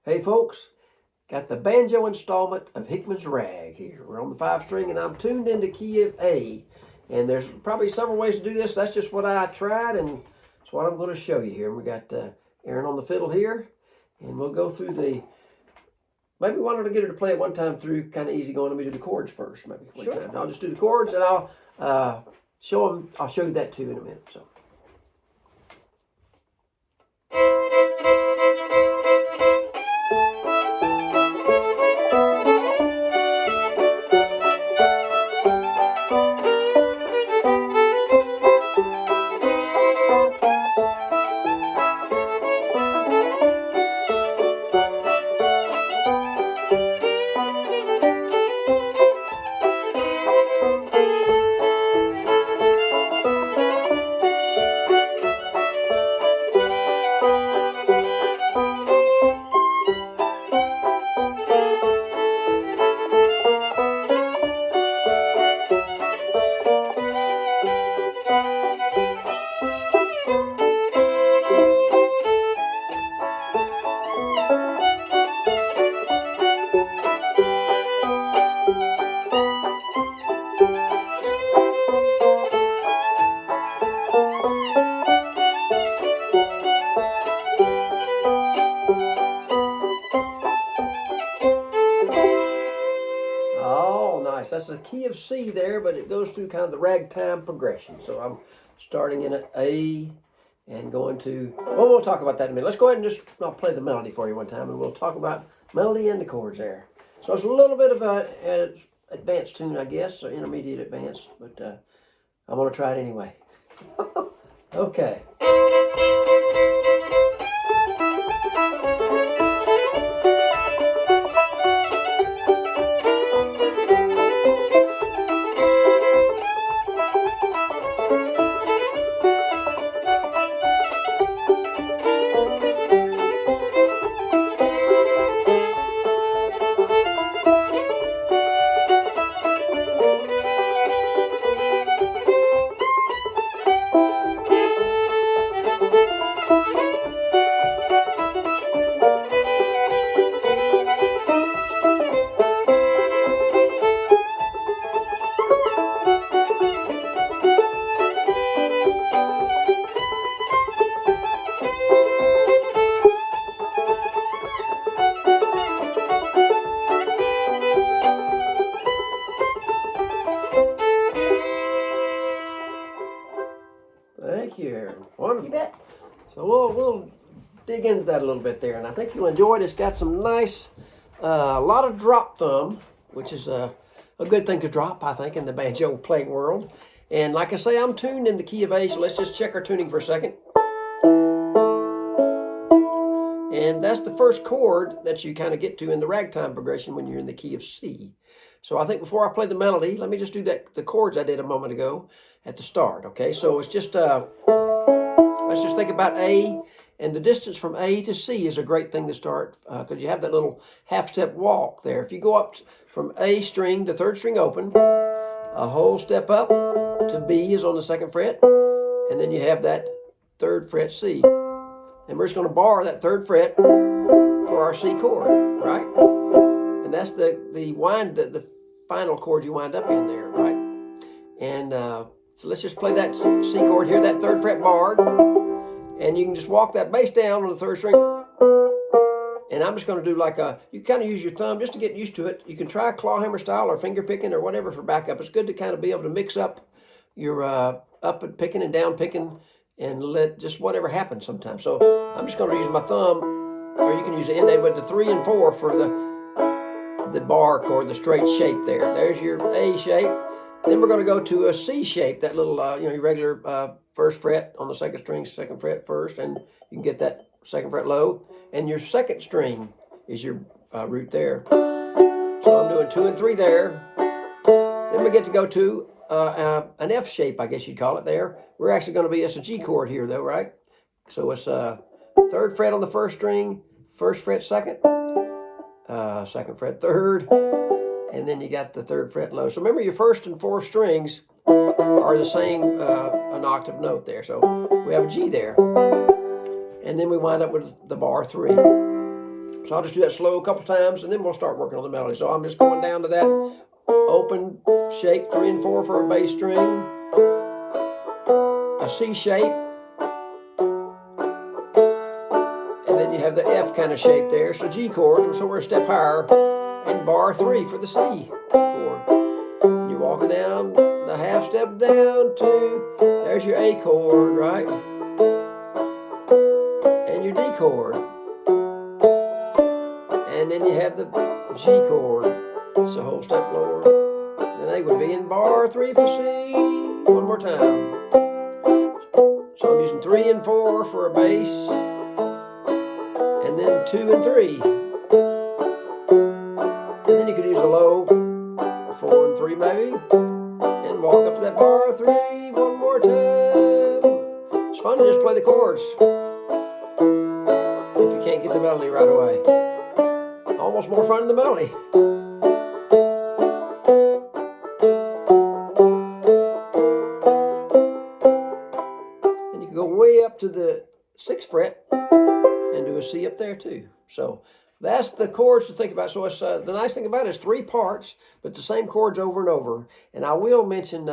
Hey folks, got the banjo installment of Hickman's Rag here. We're on the 5 string and I'm tuned into key of A. And there's probably several ways to do this. That's just what I tried and it's what I'm going to show you here. We got Aaron on the fiddle here and we'll go through maybe why don't I get her to play it one time through kind of easy going. Let me do the chords first maybe. Sure. I'll just do the chords and I'll show you that too in a minute. So. That's the key of C there, but it goes through kind of the ragtime progression. So I'm starting in an A and going to, well, we'll talk about that in a minute. Let's go ahead and I'll play the melody for you one time and we'll talk about melody and the chords there. So it's a little bit of an advanced tune, I guess, or intermediate advanced, but I'm going to try it anyway. Okay. Thank you, Aaron. Wonderful. You bet. So we'll dig into that a little bit there, and I think you'll enjoy it. It's got some nice, a lot of drop thumb, which is a good thing to drop, I think, in the banjo playing world. And like I say, I'm tuned in the key of A, so let's just check our tuning for a second. And that's the first chord that you kind of get to in the ragtime progression when you're in the key of C. So I think before I play the melody, let me just do the chords I did a moment ago at the start, okay? So it's just, let's just think about A, and the distance from A to C is a great thing to start because you have that little half-step walk there. If you go up from A string to 3rd string open, a whole step up to B is on the 2nd fret, and then you have that 3rd fret C. And we're just going to bar that 3rd fret for our C chord, right? And that's the final chord you wind up in there, right? And so let's just play that C chord here, that 3rd fret barred, and you can just walk that bass down on the 3rd string. And I'm just going to do you kind of use your thumb just to get used to it. You can try claw hammer style or finger picking or whatever for backup. It's good to kind of be able to mix up your up and picking and down picking and let just whatever happens sometimes. So I'm just going to use my thumb, or you can use the index, but the 3 and 4 for the bar chord, the straight shape there. There's your A shape. Then we're going to go to a C shape, that little, your regular 1st fret on the 2nd string, 2nd fret 1st, and you can get that 2nd fret low. And your 2nd string is your root there. So I'm doing 2 and 3 there. Then we get to go to an F shape, I guess you'd call it there. We're actually going to be, it's a G chord here though, right? So it's 3rd fret on the 1st string, 1st fret 2nd, 2nd fret 3rd, and then you got the 3rd fret low. So remember your 1st and 4th strings are the same, an octave note there. So we have a G there. And then we wind up with the bar 3. So I'll just do that slow a couple times, and then we'll start working on the melody. So I'm just going down to that open shape 3 and 4 for a bass string, a C shape, and then you have the F kind of shape there. So G chord, so we're a step higher, and bar 3 for the C chord. And you're walking down the half step down to, there's your A chord, right? And your D chord. And then you have the G chord. It's a whole step lower. Then A would be in bar 3 for C. One more time. So I'm using 3 and 4 for a bass. And then 2 and 3. And then you could use a low 4 and 3 maybe. And walk up to that bar 3 one more time. It's fun to just play the chords if you can't get the melody right away. Almost more fun than the melody. And you can go way up to the 6th fret and do a C up there too. So that's the chords to think about. So it's, the nice thing about it is 3 parts, but the same chords over and over. And I will mention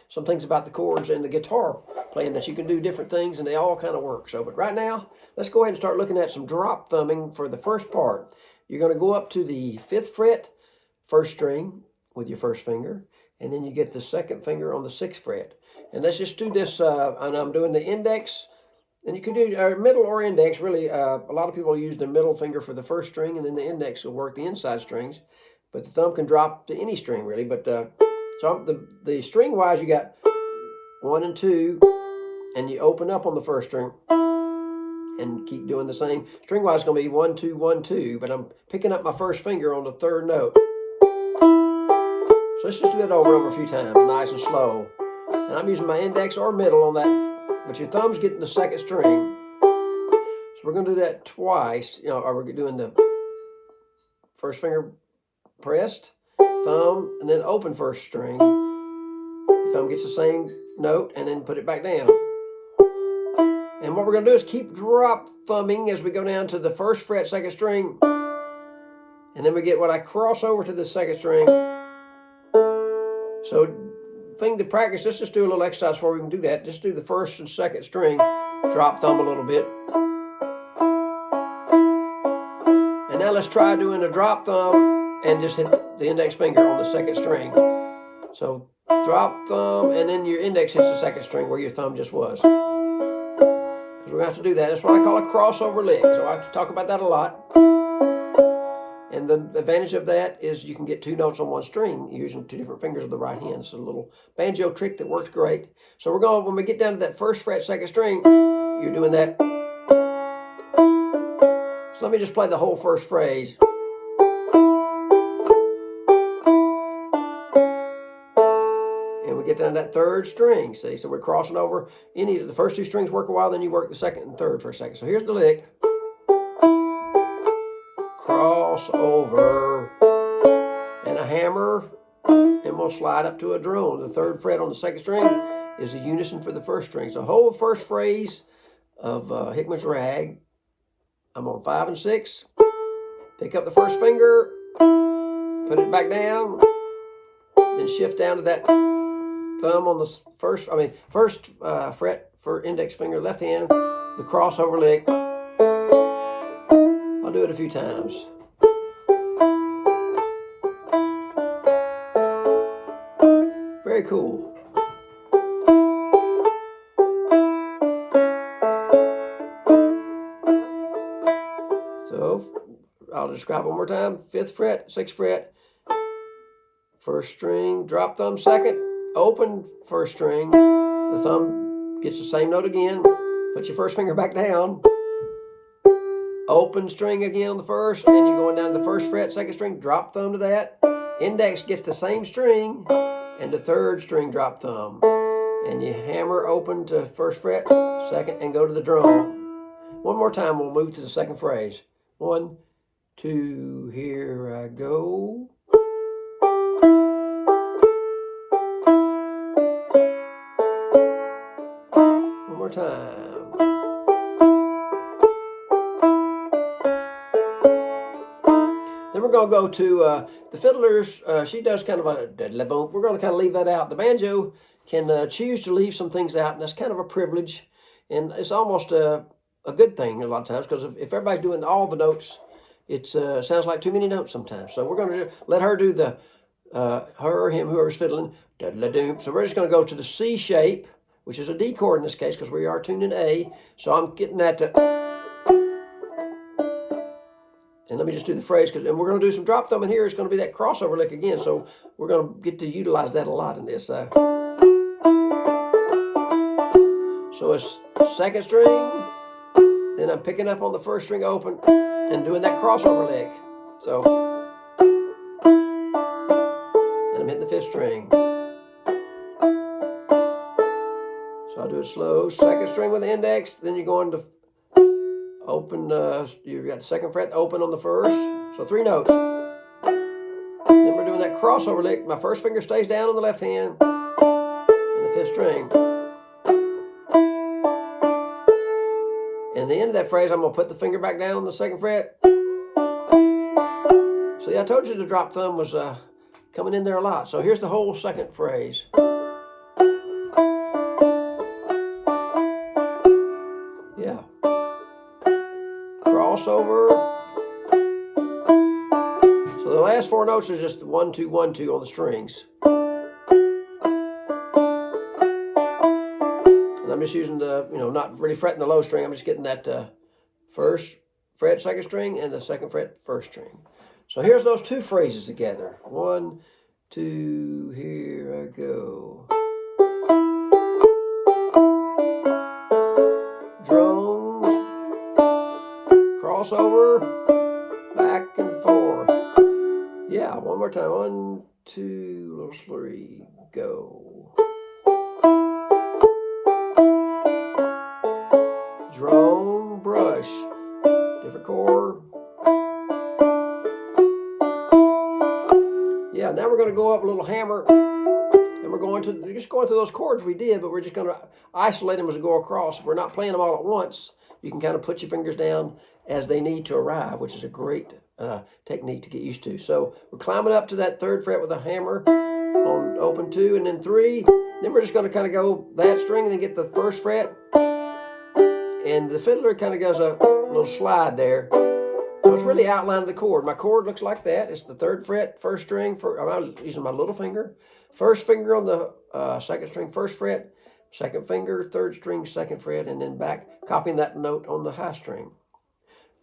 some things about the chords and the guitar playing that you can do different things, and they all kind of work. So, but right now, let's go ahead and start looking at some drop thumbing for the first part. You're going to go up to the 5th fret, 1st string with your 1st finger, and then you get the 2nd finger on the 6th fret. And let's just do this, and I'm doing the index, and you can do middle or index. Really, a lot of people use the middle finger for the 1st string, and then the index will work the inside strings, but the thumb can drop to any string really. But so the string wise, you got 1 and 2, and you open up on the 1st string and keep doing the same. String wise, it's going to be 1 2 1 2, but I'm picking up my 1st finger on the 3rd note. So let's just do that over and over a few times, nice and slow. And I'm using my index or middle on that, but your thumb's getting the 2nd string. So we're going to do that twice. You know, or we're doing the 1st finger pressed, thumb, and then open 1st string. Thumb gets the same note, and then put it back down. And what we're going to do is keep drop thumbing as we go down to the 1st fret, 2nd string. And then we get what I cross over to the 2nd string. So, thing to practice, let's just do a little exercise before we can do that. Just do the 1st and 2nd string, drop thumb a little bit. And now let's try doing a drop thumb and just hit the index finger on the 2nd string. So, drop thumb, and then your index hits the 2nd string where your thumb just was. Because we're going to have to do that. That's what I call a crossover lick. So I talk about that a lot. And the advantage of that is you can get 2 notes on one string using 2 different fingers of the right hand. It's a little banjo trick that works great. So we're going, when we get down to that 1st fret, 2nd string, you're doing that. So let me just play the whole first phrase. And we get down to that 3rd string, see? So we're crossing over. Any of the first 2 strings work a while, then you work the 2nd and 3rd for a second. So here's the lick. Cross over. And a hammer, and we'll slide up to a drone. The 3rd fret on the 2nd string is a unison for the 1st string. So whole first phrase of Hickman's rag. I'm on 5 and 6. Pick up the 1st finger, put it back down, then shift down to that thumb on the 1st fret for index finger, left hand, the crossover lick. I'll do it a few times. Very cool. So I'll describe one more time. 5th fret, 6th fret, 1st string, drop thumb 2nd, open 1st string. The thumb gets the same note again. Put your 1st finger back down. Open string again on the 1st, and you're going down to the 1st fret, 2nd string, drop thumb to that. Index gets the same string, and the 3rd string drop thumb. And you hammer open to 1st fret, 2nd, and go to the drum. One more time, we'll move to the 2nd phrase. 1, 2, here I go. One more time. we're going to go to the fiddlers. She does kind of a boom. We're going to kind of leave that out. The banjo can choose to leave some things out, and that's kind of a privilege. And it's almost a good thing a lot of times, because if everybody's doing all the notes, it sounds like too many notes sometimes. So we're going to let her do the her, him, whoever's fiddling. Doom. So we're just going to go to the C shape, which is a D chord in this case, because we are tuned in A. So I'm getting that to, and let me just do the phrase, and we're going to do some drop thumbing here. It's going to be that crossover lick again, so we're going to get to utilize that a lot in this. So it's second string, then I'm picking up on the first string open and doing that crossover lick. So, and I'm hitting the fifth string. So I'll do it slow. Second string with the index, then you're going to open, you've got the second fret open on the first. So 3 notes. Then we're doing that crossover lick. My first finger stays down on the left hand, and the fifth string. And the end of that phrase, I'm going to put the finger back down on the second fret. So yeah, I told you the drop thumb was coming in there a lot. So here's the whole second phrase. Yeah. Crossover. So the last 4 notes are just 1, 2, 1, 2 on the strings. And I'm just using the, not really fretting the low string. I'm just getting that first fret, second string, and the second fret, first string. So here's those 2 phrases together. 1, 2, here I go. Drums, crossover, back and forth. Yeah, one more time. 1, 2, little slurry, go. Drone, brush, different chord. Yeah, now we're going to go up a little hammer, and we're just going through those chords we did, but we're just going to isolate them as we go across. If we're not playing them all at once, you can kind of put your fingers down as they need to arrive, which is a great technique to get used to. So we're climbing up to that third fret with a hammer on open 2 and then 3. Then we're just going to kind of go that string and then get the first fret. And the fiddler kind of goes a little slide there. So it's really outlining the chord. My chord looks like that. It's the third fret, first string. I'm using my little finger. First finger on the second string, first fret. Second finger, third string, second fret. And then back, copying that note on the high string.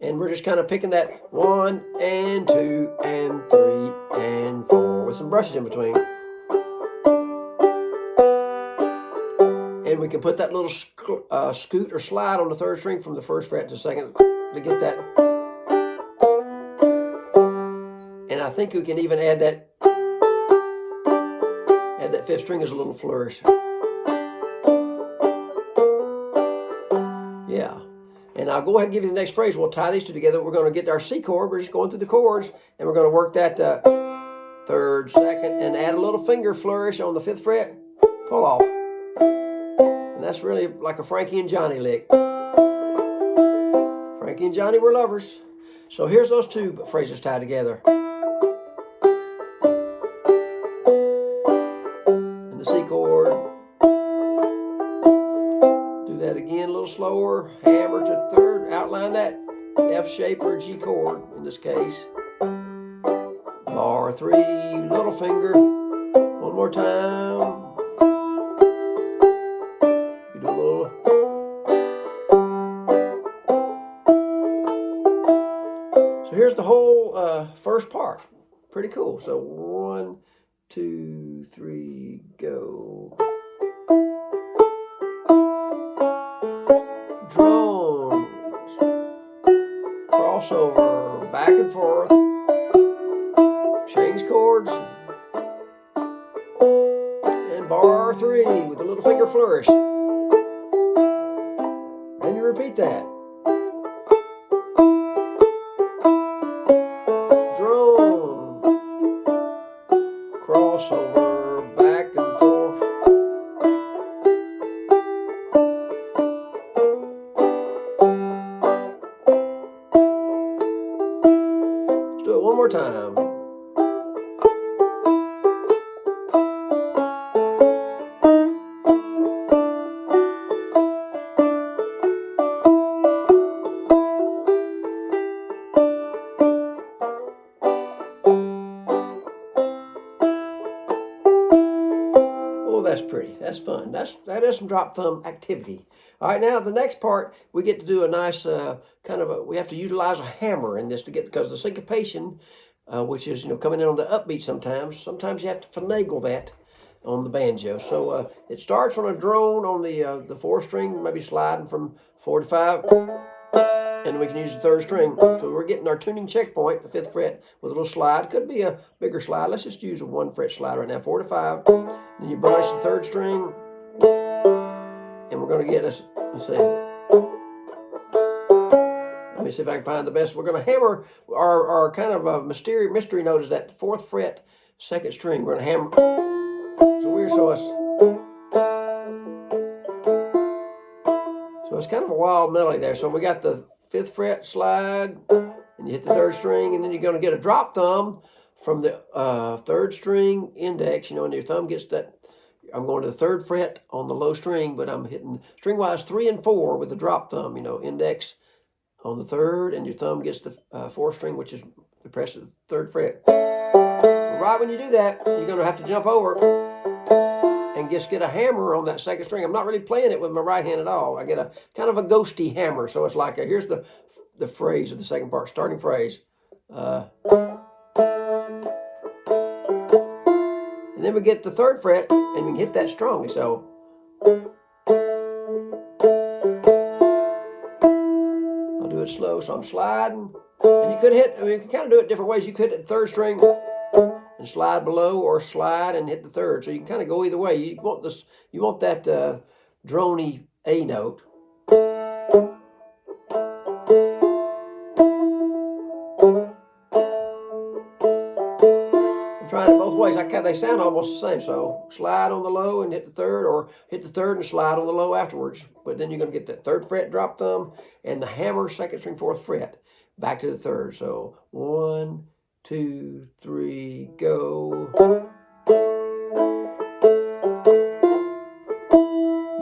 And we're just kind of picking that 1 and 2 and 3 and 4 with some brushes in between. And we can put that little scoot or slide on the third string from the first fret to the second to get that. And I think we can even add that fifth string as a little flourish. Yeah. And I'll go ahead and give you the next phrase. We'll tie these 2 together. We're going to get our C chord. We're just going through the chords, and we're going to work that third, second, and add a little finger flourish on the 5th fret. Pull off. And that's really like a Frankie and Johnny lick. Frankie and Johnny were lovers. So here's those 2 phrases tied together. And the C chord. Do that again a little slower. Hammer to third. Outline that F shape or G chord in this case. Bar 3, little finger. One more time. You do a little. So here's the whole first part. Pretty cool. So 1, 2, 3, go. Drums, crossover, back and forth, change chords, and bar 3 with a little finger flourish. And you repeat that. Drum, crossover, back and forth. Let's do it one more time. That's pretty. That's fun. That is some drop thumb activity. All right, now the next part, we get to do a nice we have to utilize a hammer in this to get, because the syncopation, which is, coming in on the upbeat sometimes you have to finagle that on the banjo. So it starts on a drone on the 4th string, maybe sliding from 4 to 5. And we can use the 3rd string. So we're getting our tuning checkpoint, the 5th fret, with a little slide. Could be a bigger slide. Let's just use a 1 fret slide right now, 4 to 5. Then you brush the 3rd string, and we're going to get us, let's see. Let me see if I can find the best. We're going to hammer our kind of a mystery note is that 4th fret, 2nd string. We're going to hammer. So it's kind of a wild melody there. So we got the 5th fret slide, and you hit the 3rd string, and then you're going to get a drop thumb from the 3rd string index, and your thumb gets that. I'm going to the 3rd fret on the low string, but I'm hitting string-wise 3 and 4 with the drop thumb, index on the 3rd, and your thumb gets the 4th string, which is the press of the 3rd fret. But right when you do that, you're going to have to jump over and just get a hammer on that 2nd string. I'm not really playing it with my right hand at all. I get a kind of a ghosty hammer. So it's like, here's the phrase of the second part, starting phrase. And then we get the 3rd fret, and we can hit that strongly. So I'll do it slow. So I'm sliding. And you could you can kind of do it different ways. You could hit the 3rd string and slide below, or slide and hit the 3rd. So you can kind of go either way. You want that droney A note. I'm trying it both ways. They sound almost the same. So slide on the low and hit the 3rd, or hit the 3rd and slide on the low afterwards. But then you're going to get that 3rd fret drop thumb and the hammer 2nd string 4th fret back to the 3rd. So 1, 2, 3, go.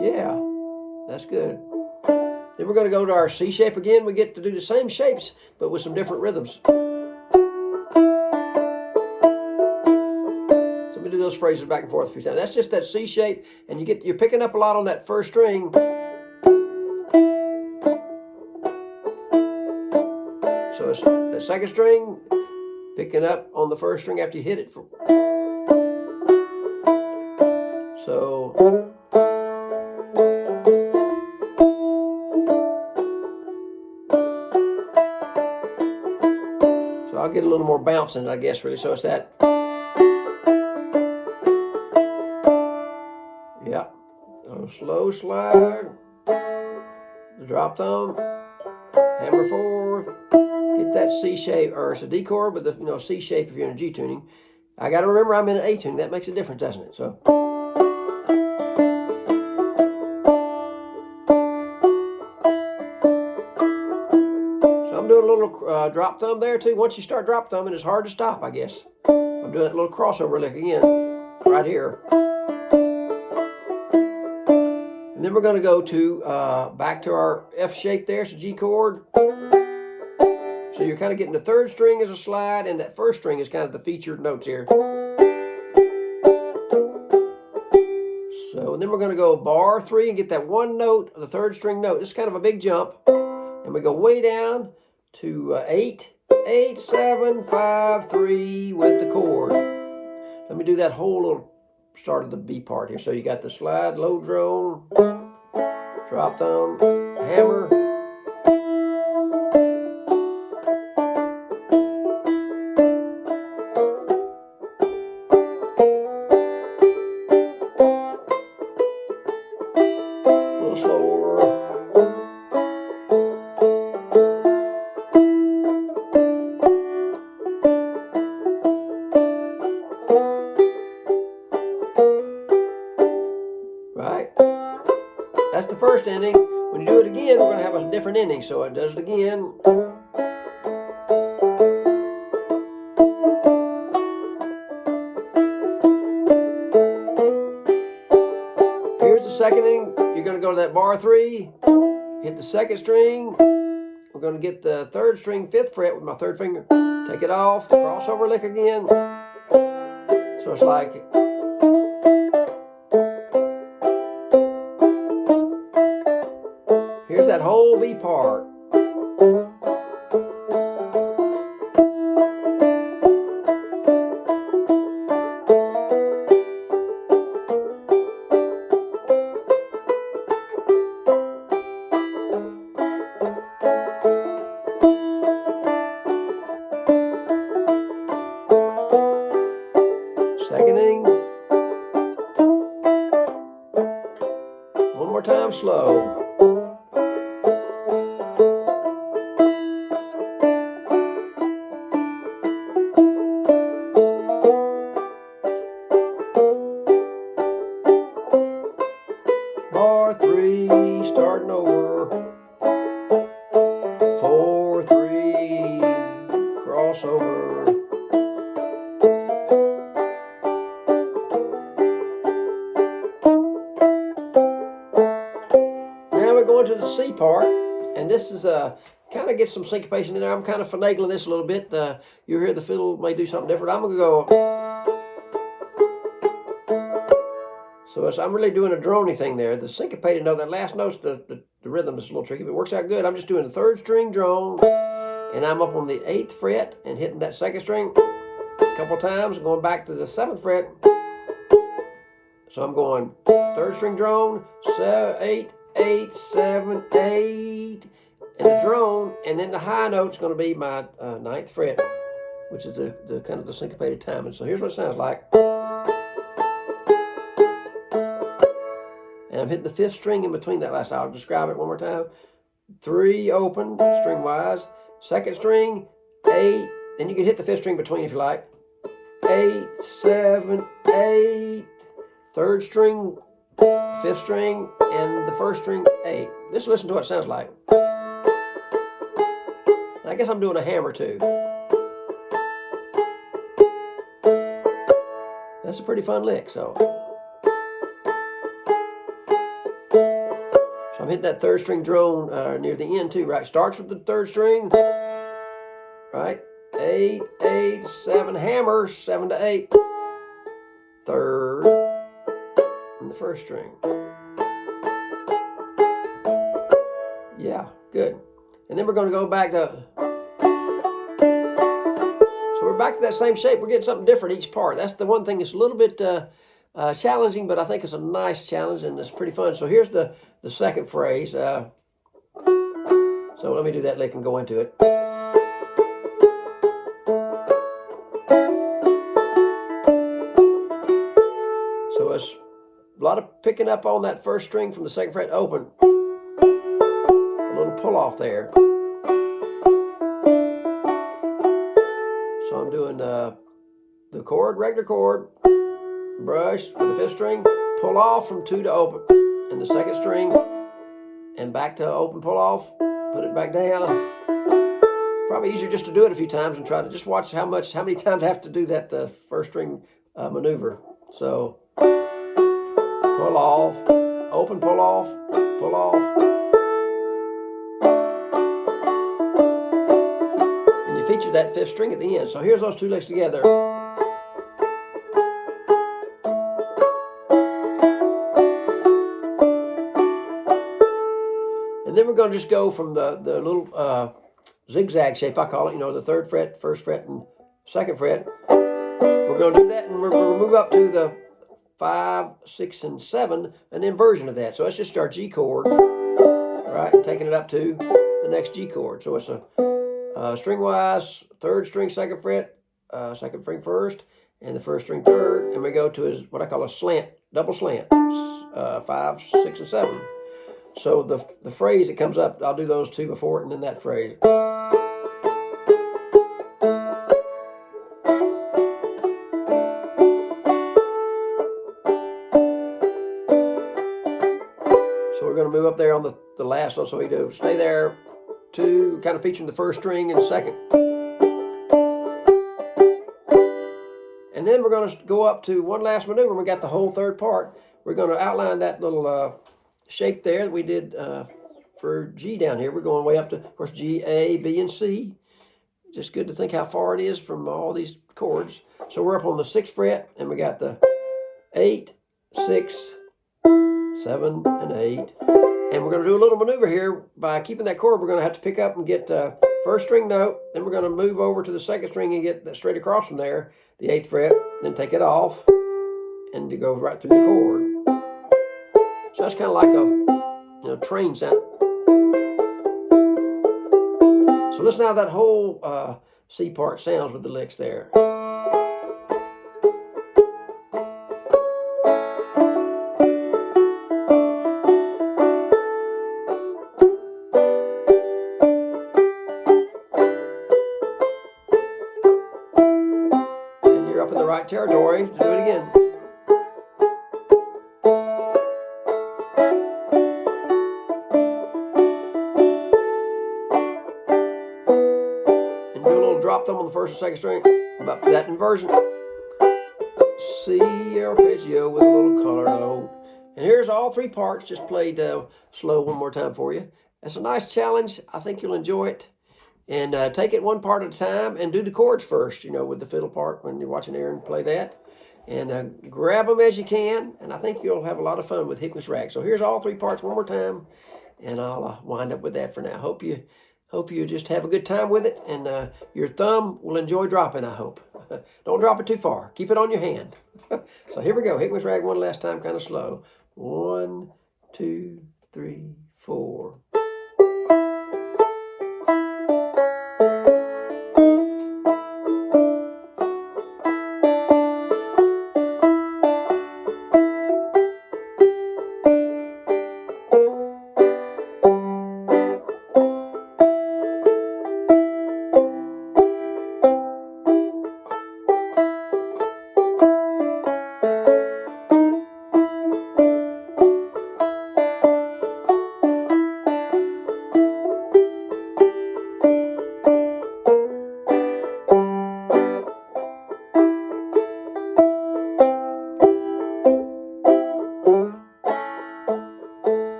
Yeah, that's good. Then we're going to go to our C shape again. We get to do the same shapes, but with some different rhythms. So let me do those phrases back and forth a few times. That's just that C shape, and you're picking up a lot on that 1st string. So it's the 2nd string, picking up on the 1st string after you hit it. So I'll get a little more bounce in it, I guess, really. So it's that. Yeah. A slow slide. The drop thumb. Hammer 4. Get that C shape, or it's a D chord, but the C shape if you're in a G tuning. I got to remember I'm in an A tuning. That makes a difference, doesn't it? So I'm doing a little drop thumb there too. Once you start drop thumbing, it's hard to stop, I guess. I'm doing that little crossover lick again, right here. And then we're going to go to back to our F shape there. It's a G chord. So you're kind of getting the 3rd string as a slide, and that 1st string is kind of the featured notes here. So, and then we're going to go bar 3 and get that one note, the 3rd string note. This is kind of a big jump. And we go way down to 8, 8, 7, 5, 3 with the chord. Let me do that whole little start of the B part here. So you got the slide, low drone, drop thumb, hammer. Right? That's the first ending. When you do it again, we're going to have a different ending. So it does it again. to that bar 3, hit the 2nd string. We're going to get the 3rd string, 5th fret with my 3rd finger. Take it off, the crossover lick again. So it's like, here's that whole B part. Seconding. One more time slow. Bar 3, starting over. 4, 3, crossover. Now we're going to the C part, and this is kind of get some syncopation in there. I'm kind of finagling this a little bit. You'll hear the fiddle may do something different. I'm going to go. So I'm really doing a droney thing there. The syncopated note, that last note's the rhythm is a little tricky, but it works out good. I'm just doing the 3rd string drone, and I'm up on the 8th fret and hitting that 2nd string a couple times, going back to the 7th fret. So I'm going 3rd string drone, 8, 8, 7, 8, and the drone, and then the high note's going to be my 9th fret, which is the kind of the syncopated timing. So here's what it sounds like. And I'm hitting the 5th string in between that last. I'll describe it one more time. 3 open, string wise. 2nd string, 8. And you can hit the 5th string between if you like. 8, 7, 8. 3rd string, 5th string, and the 1st string, 8. Just listen to what it sounds like. I guess I'm doing a hammer too. That's a pretty fun lick, so I'm hitting that 3rd string drone near the end too, right? Starts with the 3rd string, right? 8, 8, 7, hammer, 7 to 8. 3rd, and the 1st string. Yeah, good. And then we're going to go back to, so we're back to that same shape. We're getting something different each part. That's the one thing that's a little bit challenging, but I think it's a nice challenge and it's pretty fun. So here's the 2nd phrase. So let me do that lick and go into it. So it's a lot of picking up on that 1st string from the 2nd fret open. A little pull off there. So I'm doing the chord, regular chord, brush with the 5th string, pull off from 2 to open, and the 2nd string, and back to open, pull off, put it back down. Probably easier just to do it a few times and try to just watch how many times I have to do that 1st string maneuver. So pull off, open, pull off, pull off. And you feature that 5th string at the end. So here's those 2 licks together. And then we're going to just go from the little zigzag shape, I call it, the 3rd fret, 1st fret, and 2nd fret. We're going to do that, and we'll move up to the 5, 6, and 7, an inversion of that. So it's just our G chord, right, and taking it up to the next G chord. So it's a string-wise, 3rd string, 2nd fret, 2nd string 1st, and the 1st string 3rd, and we go to what I call a slant, double slant, 5, 6, and 7. So the phrase that comes up, I'll do those 2 before it and then that phrase. So we're going to move up there on the last note. So we do stay there, 2, kind of featuring the 1st string and 2nd. And then we're going to go up to one last maneuver. We got the whole 3rd part. We're going to outline that little shape there that we did for G down here. We're going way up to, of course, G, A, B, and C. Just good to think how far it is from all these chords. So we're up on the 6th fret, and we got the 8, 6, 7, and 8. And we're going to do a little maneuver here. By keeping that chord, we're going to have to pick up and get the 1st string note. Then we're going to move over to the 2nd string and get that straight across from there, the 8th fret. Then take it off, and it goes right through the chord. So that's kind of like a train sound. So listen how that whole C part sounds with the licks there. And you're up in the right territory to do it again. Drop thumb on the 1st and 2nd string, about that inversion. C arpeggio with a little color note. And here's all 3 parts, just played slow one more time for you. That's a nice challenge. I think you'll enjoy it. And take it one part at a time and do the chords first, with the fiddle part when you're watching Aaron play that. And grab them as you can, and I think you'll have a lot of fun with Hickman's Rag. So here's all 3 parts one more time, and I'll wind up with that for now. Hope you just have a good time with it, and your thumb will enjoy dropping, I hope. Don't drop it too far. Keep it on your hand. So here we go. Hickman's Rag one last time, kind of slow. 1, 2, 3, 4.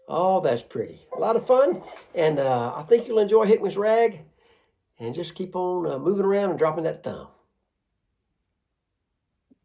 Oh, that's pretty. A lot of fun, and I think you'll enjoy Hickman's Rag, and just keep on moving around and dropping that thumb.